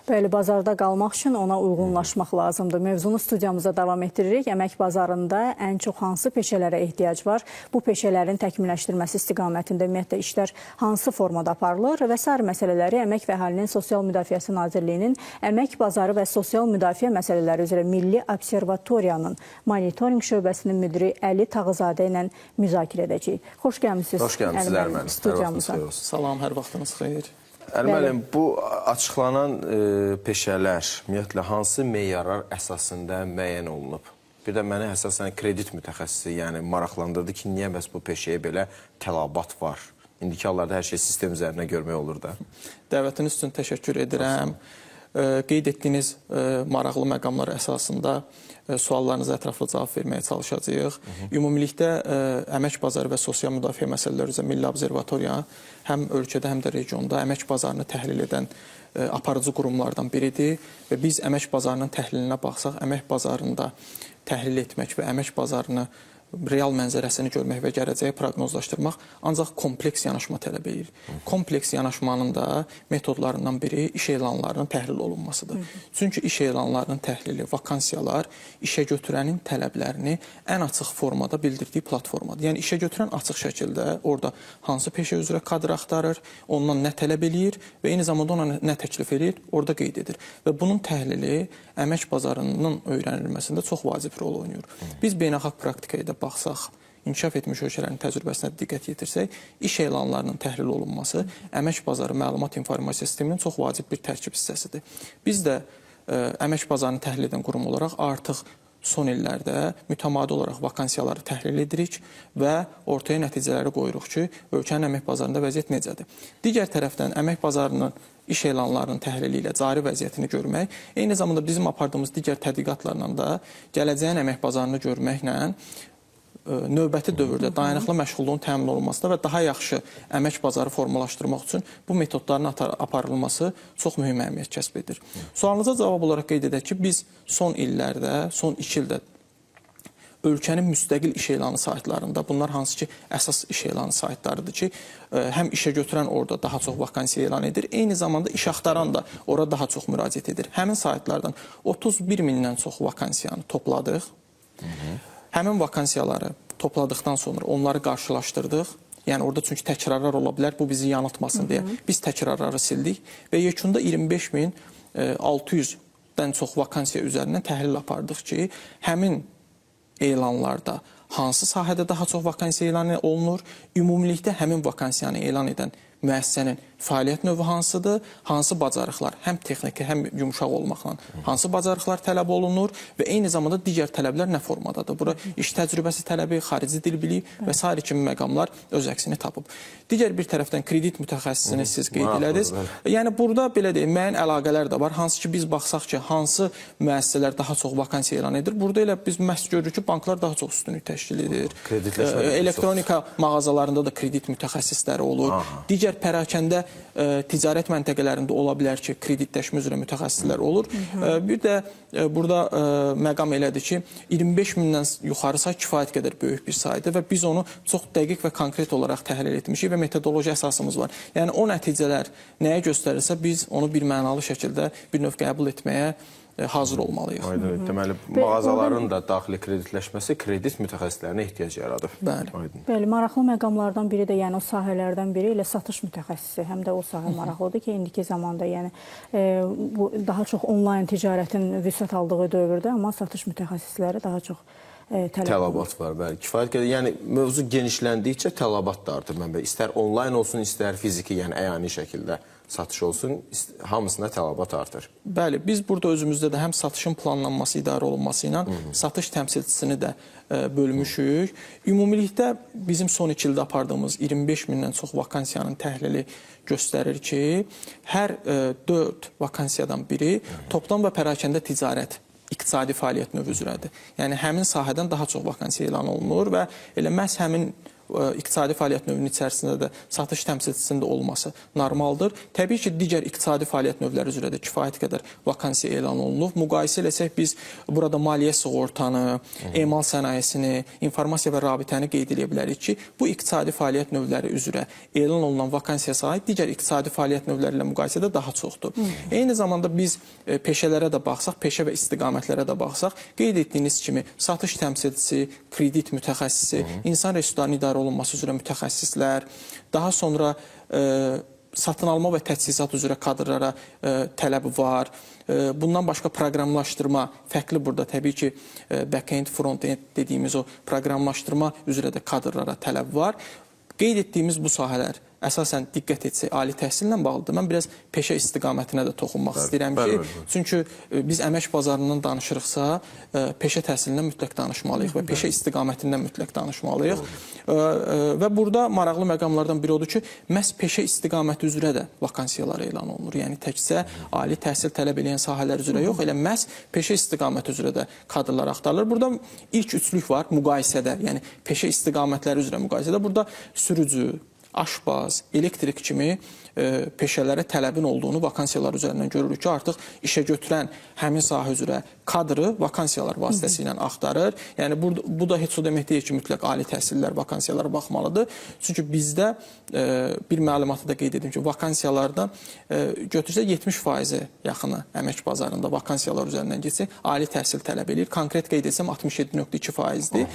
Bəli, bazarda qalmaq üçün ona uyğunlaşmaq lazımdır. Mövzunu studiyamıza davam etdiririk. Əmək bazarında ən çox hansı peşələrə ehtiyac var? Bu peşələrin təkmilləşdirməsi istiqamətində ümumiyyətlə işlər hansı formada aparılır? Və sair məsələləri Əmək və Əhalinin Sosial Müdafiəsi Nazirliyinin Əmək Bazarı və Sosial Müdafiə məsələləri üzrə Milli Observatoriyanın monitorinq şöbəsinin müdiri Əli Tağızadə ilə müzakirə edəcəyik. Xoş gəlmişsiniz. Xoş gəlmişsiniz Ərmənim. Studiyamıza. Salam, hər vaxtınız xeyir. Ərmənim, bu açıqlanan peşələr ümumiyyətlə hansı meyarlar əsasında müəyyən olunub? Bir də mənə əsasən kredit mütəxəssisi, yəni maraqlandırdı ki, niyə bəs bu peşəyə belə tələbat var? İndiki hallarda hər şey sistem üzərinə görmək olur da. Dəvətiniz üçün təşəkkür edirəm. Qeyd etdiyiniz maraqlı məqamlar əsasında suallarınıza ətraflı cavab verməyə çalışacağıq. Ümumilikdə Əmək Bazarı və Sosial Müdafiə məsələləri üzrə Milli Observatoriya həm ölkədə, həm də regionda əmək bazarını təhlil edən aparıcı qurumlardan biridir və biz əmək bazarının təhlilinə baxsaq, əmək bazarında təhlil etmək və əmək bazarını real mənzərəsini görmək və gələcəyi proqnozlaşdırmaq ancaq kompleks yanaşma tələb edir. Kompleks yanaşmanın da metodlarından biri iş elanlarının təhlil olunmasıdır. Çünki iş elanlarının təhlili, vakansiyalar işə götürənin tələblərini ən açıq formada bildirdiyi platformadır. Yəni işə götürən açıq şəkildə orada hansı peşə üzrə kadr axtarır, ondan nə tələb eləyir və eyni zamanda ona nə təklif edir, orada qeyd edir. Və bunun təhlili əmək bazarının öyrənilməsində çox vacib rol oynayır. Biz beynəlxalq praktikaya da baxsaq, inkişaf etmiş ölkələrin təcrübəsinə diqqət yetirsək, iş elanlarının təhlil olunması əmək bazarı məlumat informasiya sisteminin çox vacib bir tərkib hissəsidir. Biz də əmək bazarını təhlil edən qurum olaraq artıq son illərdə mütəmadi olaraq vakansiyaları təhlil edirik və ortaya nəticələri qoyuruq ki, ölkənin əmək bazarında vəziyyət necədir. Digər tərəfdən əmək bazarının iş elanlarının təhlili ilə cari vəziyyətini görmək, eyni zamanda bizim apardığımız digər tədqiqatlarla da gələcəyin əmək bazarını görməklə növbəti dövrdə dayanıqlı məşğulluğun təmin olunmasında və daha yaxşı əmək bazarı formalaşdırmaq üçün bu metodların aparılması çox mühüm əhəmiyyət kəsb edir. Sualınıza cavab olaraq qeyd edək ki, biz son illərdə, son 2 ildə ölkənin müstəqil iş elanı saytlarında, bunlar hansı ki, əsas iş elanı saytlarıdır ki, həm işə götürən orada daha çox vakansiya elan edir, eyni zamanda iş axtaran da orada daha çox müraciət edir. Həmin saytlardan 31 mindən çox vakansiyanı topladıq. Həmin vakansiyaları topladıqdan sonra onları qarşılaşdırdıq. Yəni orada çünki təkrarlar ola bilər, bu bizi yanıltmasın deyə biz təkrarları sildik və yekunda 25.600-dən çox vakansiya üzərindən təhlil apardıq ki, həmin elanlarda hansı sahədə daha çox vakansiya elan olunur, ümumilikdə həmin vakansiyanı elan edən müəssisənin fəaliyyət növü hansıdır, hansı bacarıqlar, həm texniki, həm yumuşaq olmaqla hansı bacarıqlar tələb olunur və eyni zamanda digər tələblər nə formadadır. Bura iş təcrübəsi tələbi, xarici dil biliyi və s. kimi məqamlar öz əksini tapıb. Digər bir tərəfdən kredit mütəxəssisini siz qeyd elədiniz. Yəni burada belə deyim, müəyyən əlaqələr də var. Hansı ki biz baxsaq ki, hansı müəssisələr daha çox vakansiya elan edir. Burada elə biz məhz görürük ki, banklar daha çox üstünlük təşkil edir. Elektronika mağazalarında da kredit mütəxəssisləri olur. Digər pərakəndə ticarət məntəqələrində ola bilər ki, kreditləşmə üzrə mütəxəssislər olur. Bir də burada məqam elədir ki, 25 mindən yuxarı say kifayət qədər böyük bir saydır və biz onu çox dəqiq və konkret olaraq təhlil etmişik və metodoloji əsasımız var. Yəni o nəticələr nəyə göstərirsə, biz onu bir mənalı şəkildə bir növ qəbul etməyə hazır olmalıyıq. Deməli, mağazaların da daxili kreditləşməsi kredit mütəxəssislərinə ehtiyac yaradır. Bəli, maraqlı məqamlardan biri də, yəni o sahələrdən biri elə satış mütəxəssisi, həm də o sahə maraqlıdır ki, indiki zamanda yəni bu daha çox onlayn ticarətin vüsət aldığı dövrdə, amma satış mütəxəssisləri daha çox tələbat var, bəli. Kifayət qədər, yəni mövzu genişləndikcə tələbat da artır. İstər onlayn olsun, istər fiziki, yəni əyani şəkildə satış olsun, hamısına tələbat artır. Bəli, biz burada özümüzdə də həm satışın planlanması, idarə olunması ilə satış təmsilçisini də bölmüşük. Ümumilikdə bizim son 2 ildə apardığımız 25 mindən çox vakansiyanın təhlili göstərir ki, hər 4 vakansiyadan biri toplam və pərakəndə ticarət, iqtisadi fəaliyyət növü üzrədir. Yəni həmin sahədən daha çox vakansiya elan olunur və elə məhz həmin iqtisadi fəaliyyət növünün içərisində də satış təmsilçisinin də olması normaldır. Təbii ki, digər iqtisadi fəaliyyət növləri üzrə də kifayət qədər vakansiya elan olunub. Müqayisə eləsək biz burada maliyyə sığortanı, emal sənayesini, informasiya və rabitəni qeyd edə bilərik ki, bu iqtisadi fəaliyyət növləri üzrə elan olunan vakansiya sayı digər iqtisadi fəaliyyət növləri ilə müqayisədə daha çoxdur. Eyni zamanda biz peşələrə də baxsaq, peşə və istiqamətlərə də baxsaq, qeyd etdiyiniz kimi satış təmsilçisi, kredit mütəxəssisi, insan resurslarının idarə olunması üzrə mütəxəssislər, daha sonra satın alma və təchizat üzrə kadrlara tələb var. Bundan başqa proqramlaşdırma, fərqli burada təbii ki, back-end, front-end dediyimiz o proqramlaşdırma üzrə də kadrlara tələb var. Qeyd etdiyimiz bu sahələr əsasən diqqət etsək, ali təhsillə bağlıdır. Mən biraz peşə istiqamətinə də toxunmaq istəyirəm ki, çünki biz əmək bazarından danışırıqsa, peşə təhsilindən mütləq danışmalıyıq və peşə istiqamətindən mütləq danışmalıyıq. Və burada maraqlı məqamlardan biri odur ki, məhz peşə istiqaməti üzrə də vakansiyalar elan olunur. Yəni, təkcə ali təhsil tələb edən sahələr üzrə yox, elə məhz peşə istiqaməti üzrə də kadrlar axtarılır. Burada ilk üçlük var müqayisədə, yəni peşə istiqamətləri üzrə müqayisədə. Burada sürücü, aşbaz, elektrik kimi peşələrə tələbin olduğunu vakansiyalar üzərindən görürük ki, artıq işə götürən həmin sahə üzrə kadrı vakansiyalar vasitəsilə axtarır. Yəni, bu da heç o demək deyil ki, mütləq ali təhsillər vakansiyalara baxmalıdır. Çünki bizdə bir məlumatı da qeyd edim ki, vakansiyalarda götürsək 70%-ə yaxını əmək bazarında vakansiyalar üzərindən geçsək, ali təhsil tələb edir. Konkret qeyd etsəm 67.2%-dir.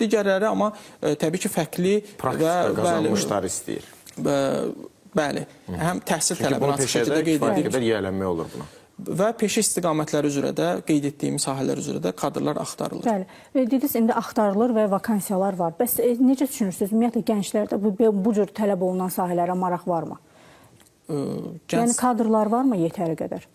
Digərləri amma təbii ki, fərqli praktika qazanmışlar istəyir. Bəli, həm təhsil tələbini açıq şəkildə qeyd edirik. Qədər yiyələnmək olur buna. Və peşə istiqamətləri üzrə də, qeyd etdiyim sahələr üzrə də kadrlar axtarılır. Bəli, dediniz, indi axtarılır və vakansiyalar var. Bəs necə düşünürsünüz? Ümumiyyətlə, gənclərdə bu cür tələb olunan sahələrə maraq varmı? Yəni, kadrlar varmı yetəri qədər?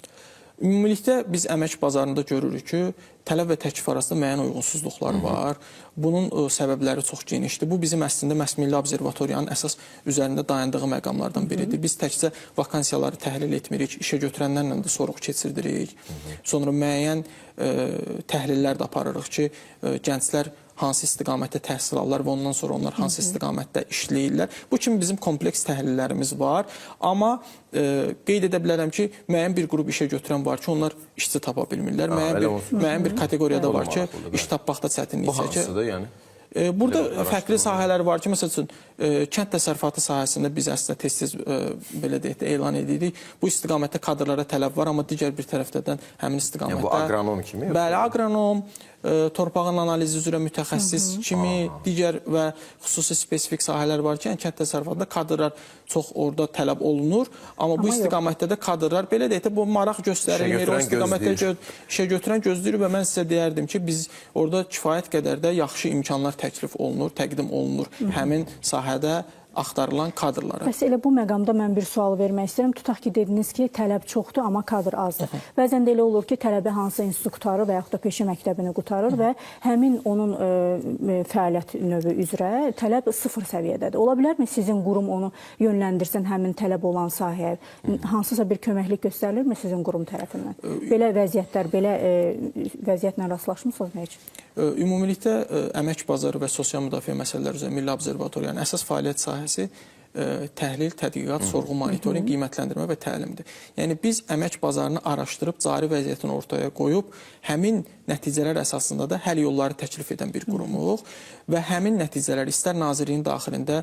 Ümumilikdə biz əmək bazarında görürük ki, tələb və təklif arasında müəyyən uyğunsuzluqlar var. Bunun səbəbləri çox genişdir. Bu bizim əslində məhz Milli Observatoriyanın əsas üzərində dayandığı məqamlardan biridir. Biz təkcə vakansiyaları təhlil etmirik, işə götürənlərlə də sorğu keçirdirik. Sonra müəyyən təhlillər də aparırıq ki, gənclər hansı istiqamətdə təhsil alırlar və ondan sonra onlar hansı istiqamətdə işləyirlər. Bu kimi bizim kompleks təhlillərimiz var. Amma qeyd edə bilərəm ki, müəyyən bir qrup işə götürən var ki, onlar işçi tapa bilmirlər. Müəyyən bir kateqoriyada var ki, iş tapmaqda çətinlik çəkir. Bu hansıdır, yəni? Burada fərqli sahələr var ki, məsəl üçün, kənd təsərrüfatı sahəsində biz əslində tez-tez belə deyək də elan edirik. Bu istiqamətdə kadrlara tələb var, amma digər bir tərəfdən həmin istiqamətdə... Yəni, bu aqronom kimi? Bəli, aqronom, torpağın analizi üzrə mütəxəssis kimi, digər və xüsusi spesifik sahələr var ki, yəni kənd təsərrüfatında kadrlar çox orada tələb olunur, amma bu istiqamətdə də kadrlar, belə deyək də, bu maraq göstərilmir, o istiqamətdə işə götürən gözləyir və mən sizə deyərdim ki, biz orada kifayət qədər də yaxşı imkanlar təklif olunur, təqdim olunur həmin sahədə axtarılan kadrlara. Bəs elə bu məqamda mən bir sual vermək istəyirəm. Tutaq ki, dediniz ki, tələb çoxdur, amma kadr azdır. Bəzən də elə olur ki, tələbi hansı institutu qutarır və yaxud da peşə məktəbini qutarır və həmin onun fəaliyyət növü üzrə tələb sıfır səviyyədədir. Ola bilərmi sizin qurum onu yönləndirsin həmin tələb olan sahəyə? Hansısa bir köməklik göstərilirmi sizin qurum tərəfindən? Belə vəziyyətlər, belə vəziyyətlə rastlaşmısınız nə üçün? Ümumilikdə əmək bazarı və sosial müdafiə məsələləri üzrə Milli Observatoriyanın əsas fəaliyyət sahəsi təhlil, tədqiqat, sorğu, monitorinq, qiymətləndirmə və təlimdir. Yəni, biz əmək bazarını araşdırıb, cari vəziyyətini ortaya qoyub, həmin nəticələr əsasında da həll yolları təklif edən bir qurumuq və həmin nəticələr istər Nazirliyin daxilində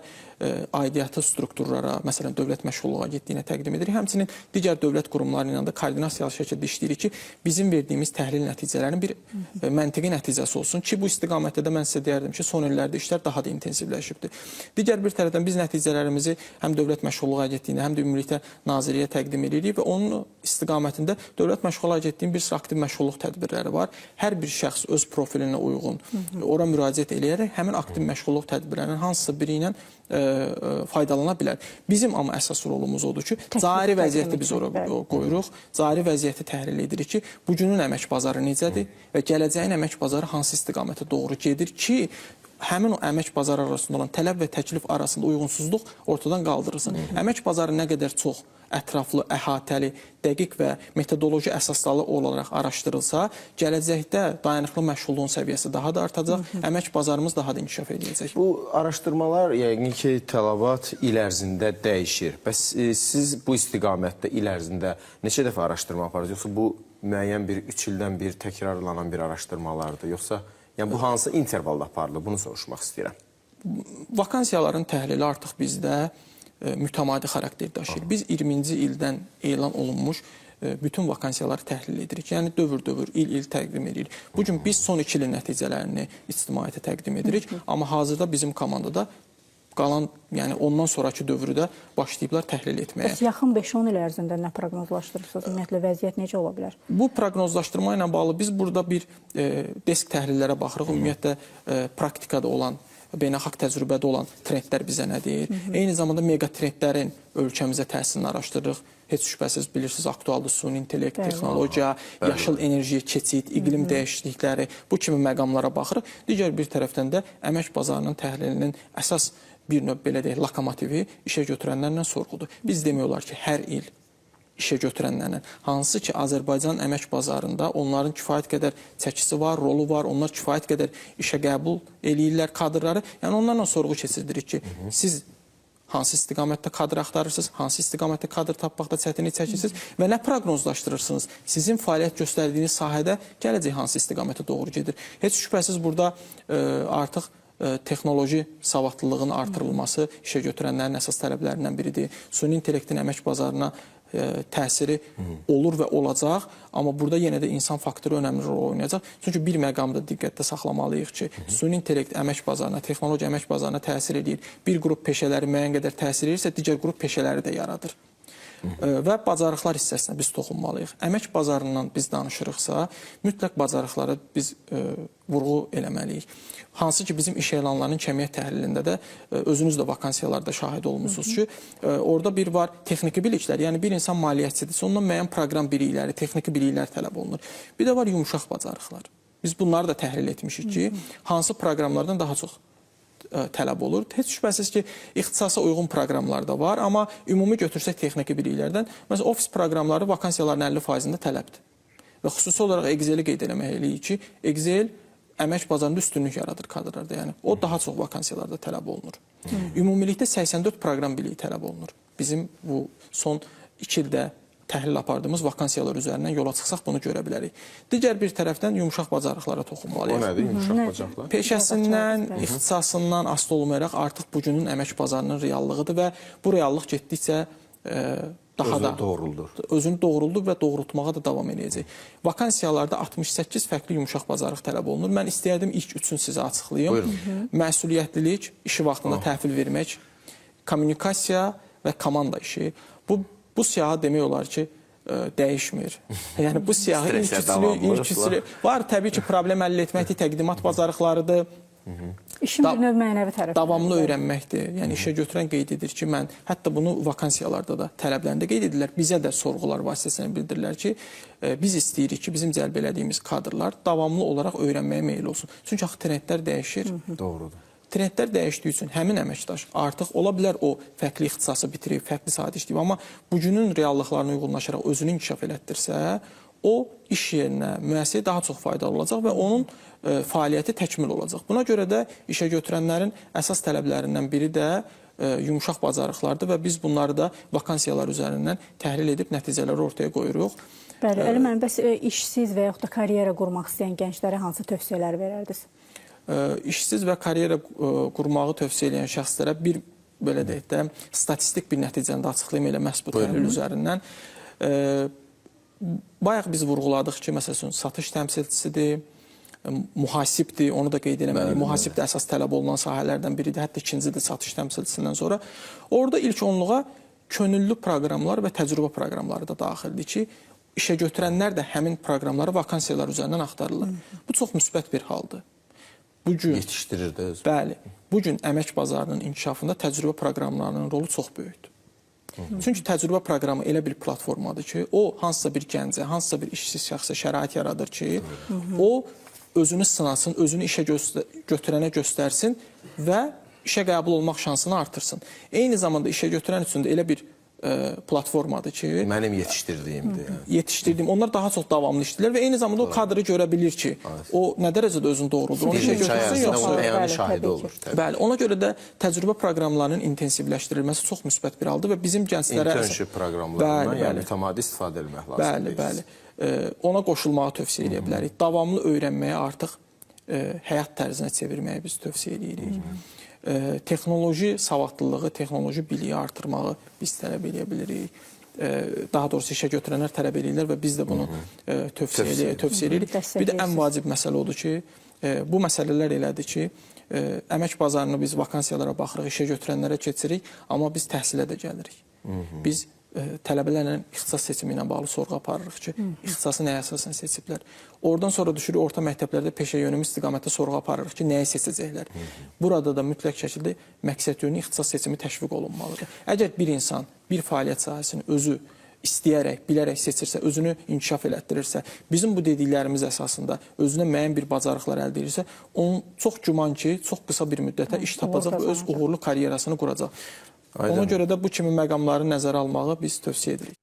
aidiyyatı strukturlara, məsələn, Dövlət Məşğulluğu Agentliyinə təqdim edirik, həmçinin digər dövlət qurumları ilə də koordinasiyalı şəkildə işləyirik ki, bizim verdiyimiz təhlil nəticələrinin bir məntiqi nəticəsi olsun ki, bu istiqamətdə də mən sizə deyərdim ki, son illərdə işlər daha da intensivləşibdir. Digər bir tərəfdən biz nəticələrimizi həm Dövlət Məşğulluğu Agentliyinə, həm də ümumilikdə Nazirliyə təqdim edirik və onun istiqamətində Dövlət Məşğulluğu Agentliyinin bir sıra aktiv məşğulluq tədbirləri var. Hər bir şəxs öz profilinə uyğun ora müraciət eləyərək həmin aktiv məşğulluq tədbirlərinin hansısa biri ilə faydalana bilər. Bizim amma əsas rolumuz odur ki, cari vəziyyəti biz ora qoyuruq, cari vəziyyəti təhlil edirik ki, bugünün əmək bazarı necədir və gələcəyin əmək bazarı hansı istiqamətə doğru gedir ki, həmin o əmək bazarı arasında olan tələb və təklif arasında uyğunsuzluq ortadan qaldırılsın. Əmək bazarı nə qədər çox ətraflı, əhatəli, dəqiq və metodoloji əsaslı olaraq araşdırılsa, gələcəkdə dayanıqlı məşğulluğun səviyyəsi daha da artacaq, əmək bazarımız daha da inkişaf edəcək. Bu araşdırmalar yəqin ki, tələbat il ərzində dəyişir. Bəs siz bu istiqamətdə il ərzində neçə dəfə araşdırma aparırsınız? Yoxsa bu müəyyən bir 3 ildən bir təkrarlanan bir araşdırmalardır? Yoxsa yəni bu hansı intervalda aparılır? Bunu soruşmaq istəyirəm. Vakansiyaların təhlili artıq bizdə mütəmadi xarakter daşıyır. Biz 20-ci ildən elan olunmuş bütün vakansiyaları təhlil edirik. Yəni dövr-dövr, il-il təqdim edirik. Bu gün biz son 2 ilin nəticələrini ictimaiyyətə təqdim edirik. Amma hazırda bizim komandada qalan, yəni ondan sonraki dövrdə başlayıblar təhlil etməyə. Bəs yaxın 5-10 il ərzində nə proqnozlaşdırırsınız? Ümumiyyətlə vəziyyət necə ola bilər? Bu proqnozlaşdırma ilə bağlı biz burada bir desk təhlillərə baxırıq. Ümumiyyətlə praktikada olan, beynəlxalq təcrübədə olan trendlər bizə nə deyir? Eyni zamanda megatrendlərin ölkəmizə təsirini araşdırırıq. Heç şübhəsiz bilirsiniz, aktualdır süni intellekt, texnologiya, yaşıl enerjiyə keçid, iqlim dəyişiklikləri, bu kimi məqamlara baxırıq. Digər bir tərəfdən də əmək bazarının təhlilinin əsas bir növ belə deyək, lokomotivi işə götürənlərlə sorğudur. Biz demək olar ki, hər il işə götürənlərlə, hansı ki, Azərbaycan əmək bazarında onların kifayət qədər çəkisi var, rolu var, onlar kifayət qədər işə qəbul eləyirlər kadrları. Yəni, onlarla sorğu keçirdirik ki, siz hansı istiqamətdə kadr axtarırsınız, hansı istiqamətdə kadr tapmaqda çətinlik çəkirsiniz və nə proqnozlaşdırırsınız? Sizin fəaliyyət göstərdiyiniz sahədə gələcək hansı istiqamətə doğru gedir? Heç şübhəsiz burada artıq texnoloji savadlılığın artırılması işə götürənlərin əsas tələblərindən biridir. Süni intellektin əmək bazarına təsiri olur və olacaq, amma burada yenə də insan faktoru önəmli rol oynayacaq. Çünki bir məqamda diqqətdə saxlamalıyıq ki, süni intellekt əmək bazarına, texnologiya əmək bazarına təsir edir. Bir qrup peşələri müəyyən qədər təsir edirsə, digər qrup peşələri də yaradır. Və bacarıqlar hissəsinə biz toxunmalıyıq. Əmək bazarından biz danışırıqsa, mütləq bacarıqlara biz vurğu eləməliyik. Hansı ki, bizim iş elanlarının kəmiyyət təhlilində də özünüz də vakansiyalarda şahid olmuşsunuz ki, orada bir var texniki biliklər, yəni bir insan maliyyətçidirsə, ondan müəyyən proqram bilikləri, texniki biliklər tələb olunur. Bir də var yumuşaq bacarıqlar. Biz bunları da təhlil etmişik ki, hansı proqramlardan daha çox tələb olur. Heç şübhəsiz ki, ixtisasa uyğun proqramlar da var, amma ümumi götürsək texniki biliklərdən, məsələn, ofis proqramları vakansiyaların 50%-də tələbdir. Və xüsusi olaraq Excel-i qeyd eləmək eləyik ki, Excel əmək bazarında üstünlük yaradır kadrlarda. Yəni, o daha çox vakansiyalarda tələb olunur. Ümumilikdə 84 proqram biliyi tələb olunur. Bizim bu son 2 ildə təhlil apardığımız vakansiyalar üzərindən yola çıxsaq bunu görə bilərik. Digər bir tərəfdən yumuşaq bacarıqlara toxunmalıyıq. O nədir yumuşaq bacarıqlar? Peşəsindən, ixtisasından asılı olmayaraq artıq bugünün əmək bazarının reallığıdır və bu reallıq getdikcə daha da özünü doğruldur və doğrultmağa da davam edəcək. Vakansiyalarda 68 fərqli yumuşaq bacarıq tələb olunur. Mən istəyərdim ilk üçün sizə açıqlayım. Məsuliyyətlilik, işi vaxtında təhvil vermək, kommunikasiya və komanda işi. Bu siyahı demək olar ki, dəyişmir. Yəni, bu siyahı ilk var. Təbii ki, problem əldə etməkdir, təqdimat bacarıqlarıdır. İşin bir növ mənəvi tərəfi. Davamlı öyrənməkdir. Yəni, işə götürən qeyd edir ki, mən hətta bunu vakansiyalarda da tələblərində qeyd edirlər. Bizə də sorğular vasitəsilə bildirirlər ki, biz istəyirik ki, bizim cəlb elədiyimiz kadrlar davamlı olaraq öyrənməyə meyil olsun. Çünki axı trendlər dəyişir. Doğrudur. Trendlər dəyişdiyi üçün həmin əməkdaş artıq ola bilər o fərqli ixtisası bitirib, fərqli sahədə işləyib, amma bugünün reallıqlarına uyğunlaşaraq özünü inkişaf elətdirsə, o iş yerinə, müəssisəyə daha çox faydalı olacaq və onun fəaliyyəti təkmil olacaq. Buna görə də işə götürənlərin əsas tələblərindən biri də yumuşaq bacarıqlardır və biz bunları da vakansiyalar üzərindən təhlil edib nəticələri ortaya qoyuruq. Bəli, Əli müəllim, bəs işsiz və yaxud da karyera qurmaq istəyən gənclərə hansı tövsiyələr verərdiniz? İşsiz və karyera qurmağı tövsiyə edən şəxslərə bir, belə deyək də, statistik bir nəticəni də açıqlayım elə məhz bu təhlil üzərindən. Bayaq biz vurğuladıq ki, məsələn, satış təmsilçisidir, mühasibdir, onu da qeyd eləməliyik. Mühasib də əsas tələb olunan sahələrdən biridir, hətta ikincidir satış təmsilçisindən sonra. Orada ilk onluğa könüllü proqramlar və təcrübə proqramları da daxildir ki, işə götürənlər də həmin proqramları vakansiyalar üzərindən axtarırlar. Bu çox müsbət bir haldır. Yetişdirir də özü. Bəli. Bugün əmək bazarının inkişafında təcrübə proqramlarının rolu çox böyükdür. Çünki təcrübə proqramı elə bir platformadır ki, o hansısa bir gəncə, hansısa bir işsiz şəxsə şərait yaradır ki, o özünü sınasın, özünü işə götürənə göstərsin və işə qəbul olmaq şansını artırsın. Eyni zamanda işə götürən üçün də elə bir platformadır ki, Mənim yetişdirdiyimdir. Yəni. yetişdirdiyim, onlar daha çox davamlı işləyirlər və eyni zamanda o kadrı görə bilir ki, o nə dərəcədə özünü doğrudur, onu işə götürsün yoxsa. Bəli, şahidi olur. Bəli, ona görə də təcrübə proqramlarının intensivləşdirilməsi çox müsbət bir haldır və bizim gənclərə internship proqramlarından yəni mütəmadi istifadə etmək lazımdır. Bəli. Ona qoşulmağı tövsiyə edə bilərik. Davamlı öyrənməyə artıq həyat tərzinə çevirməyi biz tövsiyə edirik. Texnoloji savadlılığı, texnoloji biliyi artırmağı biz tələb edə bilirik. Daha doğrusu işə götürənlər tələb edirlər və biz də bunu tövsiyə edirik. Bir də ən vacib məsələ odur ki, bu məsələlər elədir ki, əmək bazarını biz vakansiyalara baxırıq, işə götürənlərə keçirik, amma biz təhsilə də gəlirik. Biz tələbələrlə ixtisas seçimi ilə bağlı sorğu aparırıq ki, ixtisası nəyə əsasən seçiblər. Oradan sonra düşürük orta məktəblərdə peşə yönümü istiqamətdə sorğu aparırıq ki, nəyi seçəcəklər. Burada da mütləq şəkildə məqsəd yönlü ixtisas seçimi təşviq olunmalıdır. Əgər bir insan bir fəaliyyət sahəsini özü istəyərək, bilərək seçirsə, özünü inkişaf elətdirirsə, bizim bu dediklərimiz əsasında özünə müəyyən bir bacarıqlar əldə edirsə, onun çox güman ki, çox qısa bir müddətə iş tapacaq və öz uğurlu karyerasını quracaq. Ona görə də bu kimi məqamları nəzərə almağı biz tövsiyə edirik.